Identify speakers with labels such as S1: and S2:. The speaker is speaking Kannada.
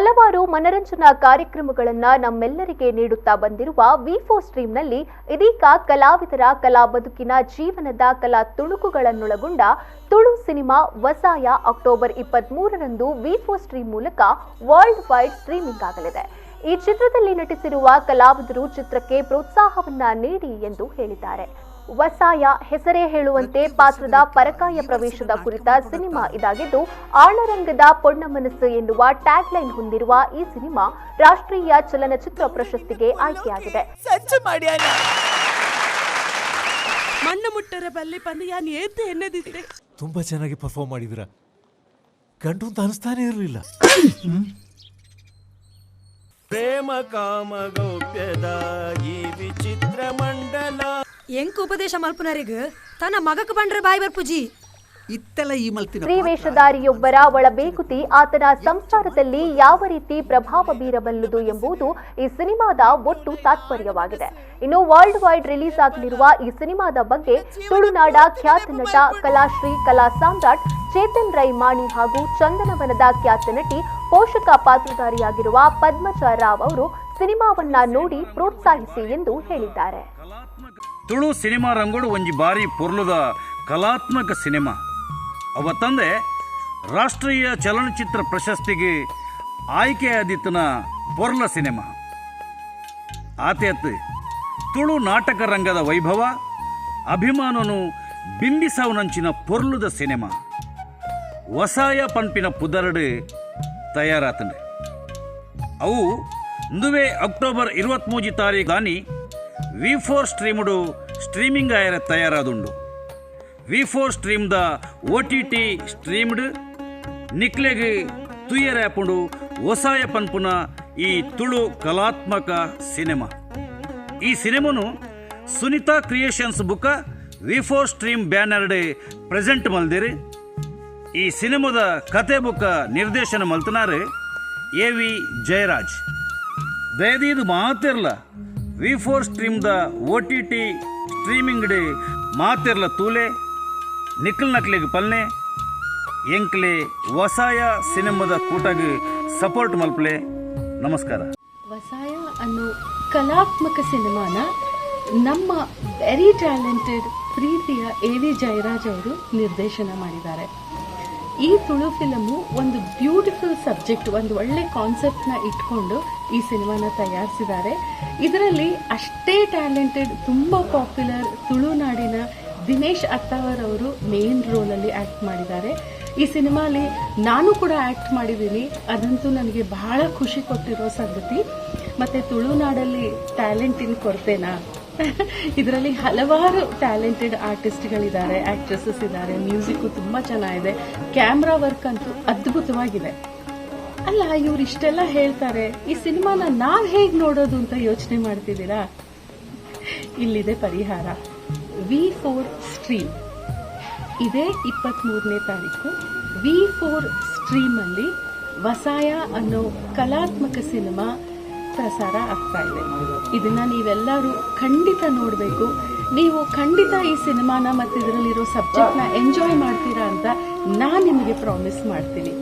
S1: ಹಲವಾರು ಮನರಂಜನಾ ಕಾರ್ಯಕ್ರಮಗಳನ್ನು ನಮ್ಮೆಲ್ಲರಿಗೆ ನೀಡುತ್ತಾ ಬಂದಿರುವ ವಿ4 ಸ್ಟ್ರೀಮ್ನಲ್ಲಿ ಇದೀಗ ಕಲಾವಿದರ ಕಲಾ ಬದುಕಿನ ಜೀವನದ ಕಲಾ ತುಣುಕುಗಳನ್ನೊಳಗೊಂಡ ತುಳು ಸಿನಿಮಾ ವಸಾಯ ಅಕ್ಟೋಬರ್ 23ರಂದು ವಿ4 ಸ್ಟ್ರೀಮ್ ಮೂಲಕ ವರ್ಲ್ಡ್ ವೈಡ್ ಸ್ಟ್ರೀಮಿಂಗ್ ಆಗಲಿದೆ. ಈ ಚಿತ್ರದಲ್ಲಿ ನಟಿಸಿರುವ ಕಲಾವಿದರು ಚಿತ್ರಕ್ಕೆ ಪ್ರೋತ್ಸಾಹವನ್ನ ನೀಡಿ ಎಂದು ಹೇಳಿದ್ದಾರೆ. ವಸಾಯ ಹೆಸರೇ ಹೇಳುವಂತೆ ಪಾತ್ರದ ಪರಕಾಯ ಪ್ರವೇಶದ ಕುರಿತ ಸಿನಿಮಾ ಇದಾಗಿದ್ದು, ಆಳರಂಗದ ಪೊಣ್ಣ ಮನಸ್ಸು ಎನ್ನುವ ಟ್ಯಾಗ್ ಲೈನ್ ಹೊಂದಿರುವ ಈ ಸಿನಿಮಾ ರಾಷ್ಟ್ರೀಯ ಚಲನಚಿತ್ರ ಪ್ರಶಸ್ತಿಗೆ ಆಯ್ಕೆಯಾಗಿದೆ.
S2: ಮಣ್ಣು ಮುಟ್ಟರ ಬಲ್ಲೆ ಪಂದು ಯಾನ್ ಏತೆ ಎನ್ನದಿದ್ದೆ.
S3: ತುಂಬಾ ಚೆನ್ನಾಗಿ ಪರ್ಫಾರ್ಮ್ ಮಾಡಿದಿರ. ಗಂಡು ಅಂತ ಅನಿಸ್ತಾನೆ ಇರಲಿಲ್ಲ.
S4: ಪ್ರೇಮ ಕಾಮ ಗೌಪ್ಯದ ಈ ವಿಚಿತ್ರ ಮಂಡಲ
S5: ಎಂಕ್ ಉಪದೇಶ ಮಲ್ಪನರಿಗ ತನ್ನ ಮಗಕ್ಕೆ ಬಂಡ್ರೆ ಬಾಯಿ ಬರ್ಪುಜಿ
S2: ಇತ್ತೆಲ್ಲ ಈ ಮಲ್ತಿನ
S1: ಸ್ತ್ರೀ ವೇಷಧಾರಿಯೊಬ್ಬರ ಒಳಬೇಗುತಿ ಆತನ ಸಂಸಾರದಲ್ಲಿ ಯಾವ ರೀತಿ ಪ್ರಭಾವ ಬೀರಬಲ್ಲದು ಎಂಬುದು ಈ ಸಿನಿಮಾದ ಒಟ್ಟು ತಾತ್ಪರ್ಯವಾಗಿದೆ. ಇನ್ನು ವರ್ಲ್ಡ್ ವೈಡ್ ರಿಲೀಸ್ ಆಗಲಿರುವ ಈ ಸಿನಿಮಾದ ಬಗ್ಗೆ ತುಳುನಾಡ ಖ್ಯಾತ ನಟ ಕಲಾಶ್ರೀ ಕಲಾ ಸಾಮ್ರಾಟ್ ಚೇತನ್ ರೈ ಮಾಣಿ ಹಾಗೂ ಚಂದನವನದ ಖ್ಯಾತ ನಟಿ ಪೋಷಕ ಪಾತ್ರಧಾರಿಯಾಗಿರುವ ಪದ್ಮಜ ರಾವ್ ಅವರು ಸಿನಿಮಾವನ್ನ ನೋಡಿ ಪ್ರೋತ್ಸಾಹಿಸಿ ಎಂದು ಹೇಳಿದ್ದಾರೆ.
S6: ತುಳು ಸಿನಿಮಾ ರಂಗೋಡು ಒಂಜಿ ಬಾರಿ ಪೊರ್ಲುದ ಕಲಾತ್ಮಕ ಸಿನಿಮಾ ಅವತ್ತಂದೆ ರಾಷ್ಟ್ರೀಯ ಚಲನಚಿತ್ರ ಪ್ರಶಸ್ತಿಗೆ ಆಯ್ಕೆಯಾದಿತ್ತನ ಪೊರ್ಲ ಸಿನಿಮಾ ಆತೇತ್ ತುಳು ನಾಟಕ ರಂಗದ ವೈಭವ ಅಭಿಮಾನನು ಬಿಂಬಿಸವನಂಚಿನ ಪೊರ್ಲುದ ಸಿನಿಮಾ ವಸಾಯ ಪಂಪಿನ ಪುದರಡು ತಯಾರಾತಂಡೆ ಅವು ಇಂದುವೆ ಅಕ್ಟೋಬರ್ 23 ತಾರೀಖು ದಾನಿ ವಿ4 ಸ್ಟ್ರೀಮ್ಡು ಸ್ಟ್ರೀಮಿಂಗ್ ಆಯರ ತಯಾರಾದುಂಡು. ವಿ4 ಸ್ಟ್ರೀಮ್ದ OTT ಸ್ಟ್ರೀಮ್ಡ್ ನಿಕ್ಲೆಗೆ ತುಯ್ಯರ ಆಪುಂಡು ವಸಾಯ ಪನ್ಪುನ ಈ ತುಳು ಕಲಾತ್ಮಕ ಸಿನಿಮಾ. ಈ ಸಿನಿಮಾನು ಸುನಿತಾ ಕ್ರಿಯೇಷನ್ಸ್ ಬುಕ್ಕ ವಿ4 ಸ್ಟ್ರೀಮ್ ಬ್ಯಾನರ್ಡೆ ಪ್ರೆಸೆಂಟ್ ಮಲ್ದಿರು. ಈ ಸಿನಿಮಾದ ಕತೆ ಬುಕ್ಕ ನಿರ್ದೇಶನ ಮಲ್ತನಾರು AV ಜಯರಾಜ್. ದಯದೀದು ಮಾತಿರ್ಲ ವಿ4 ಸ್ಟ್ರೀಮ್ದ OTT ಸ್ಟ್ರೀಮಿಂಗ್ ಡೇ ಮಾತಿರ್ಲ ತೂಲೆ ನಿಖಲ್ ನಕ್ಲೆಗೆ ಪಲ್ನೆ ಎಂಕ್ಲೆ ವಸಾಯ ಸಿನಿಮಾದ ಕೂಟಾಗಿ ಸಪೋರ್ಟ್ ಮಲ್ಪಲೆ. ನಮಸ್ಕಾರ.
S7: ವಸಾಯ ಅನ್ನೋ ಕಲಾತ್ಮಕ ಸಿನಿಮಾನ ನಮ್ಮ ವೆರಿ ಟ್ಯಾಲೆಂಟೆಡ್ ಪ್ರೀತಿಯ AV ಜಯರಾಜ್ ಅವರು ನಿರ್ದೇಶನ ಮಾಡಿದ್ದಾರೆ. ಈ ತುಳು ಫಿಲಮು ಒಂದು ಬ್ಯೂಟಿಫುಲ್ ಸಬ್ಜೆಕ್ಟ್, ಒಂದು ಒಳ್ಳೆ ಕಾನ್ಸೆಪ್ಟ್ನ ಇಟ್ಕೊಂಡು ಈ ಸಿನಿಮಾನ ತಯಾರಿಸಿದ್ದಾರೆ. ಇದರಲ್ಲಿ ಅಷ್ಟೇ ಟ್ಯಾಲೆಂಟೆಡ್ ತುಂಬ ಪಾಪ್ಯುಲರ್ ತುಳುನಾಡಿನ ದಿನೇಶ್ ಅತ್ತಾವರ್ ಅವರು ಮೇನ್ ರೋಲಲ್ಲಿ ಆ್ಯಕ್ಟ್ ಮಾಡಿದ್ದಾರೆ. ಈ ಸಿನಿಮಾಲಿ ನಾನು ಕೂಡ ಆ್ಯಕ್ಟ್ ಮಾಡಿದ್ದೀನಿ. ಅದಂತೂ ನನಗೆ ಬಹಳ ಖುಷಿ ಕೊಟ್ಟಿರೋ ಸಂಗತಿ. ಮತ್ತು ತುಳುನಾಡಲ್ಲಿ ಟ್ಯಾಲೆಂಟಿನ ಕೊರತೆನಾ? ಇದರಲ್ಲಿ ಹಲವಾರು ಟ್ಯಾಲೆಂಟೆಡ್ ಆರ್ಟಿಸ್ಟ್ಗಳಿದ್ದಾರೆ, ಆಕ್ಟ್ರೆಸಸ್ ಇದ್ದಾರೆ, ಮ್ಯೂಸಿಕ್ಕು ತುಂಬ ಚೆನ್ನಾಗಿದೆ, ಕ್ಯಾಮ್ರಾ ವರ್ಕ್ ಅಂತೂ ಅದ್ಭುತವಾಗಿದೆ. ಅಲ್ಲ, ಇವ್ರು ಇಷ್ಟೆಲ್ಲ ಹೇಳ್ತಾರೆ, ಈ ಸಿನಿಮಾನ ನಾವು ಹೇಗೆ ನೋಡೋದು ಅಂತ ಯೋಚನೆ ಮಾಡ್ತಿದ್ದೀರಾ? ಇಲ್ಲಿದೆ ಪರಿಹಾರ. ವಿ4 ಸ್ಟ್ರೀಮ್ ಇದೇ 23ನೇ ತಾರೀಕು ವಿ4 ಸ್ಟ್ರೀಮಲ್ಲಿ ವಸಾಯ ಅನ್ನೋ ಕಲಾತ್ಮಕ ಸಿನಿಮಾ ಪ್ರಸಾರ ಆಗ್ತಾ ಇದೆ. ಇದನ್ನ ನೀವೆಲ್ಲರೂ ಖಂಡಿತ ನೋಡಬೇಕು. ನೀವು ಖಂಡಿತ ಈ ಸಿನಿಮಾನ ಮತ್ತು ಇದರಲ್ಲಿರೋ ಸಬ್ಜೆಕ್ಟ್ನ ಎಂಜಾಯ್ ಮಾಡ್ತೀರಾ ಅಂತ ನಾನು ನಿಮಗೆ ಪ್ರಾಮಿಸ್ ಮಾಡ್ತೀನಿ.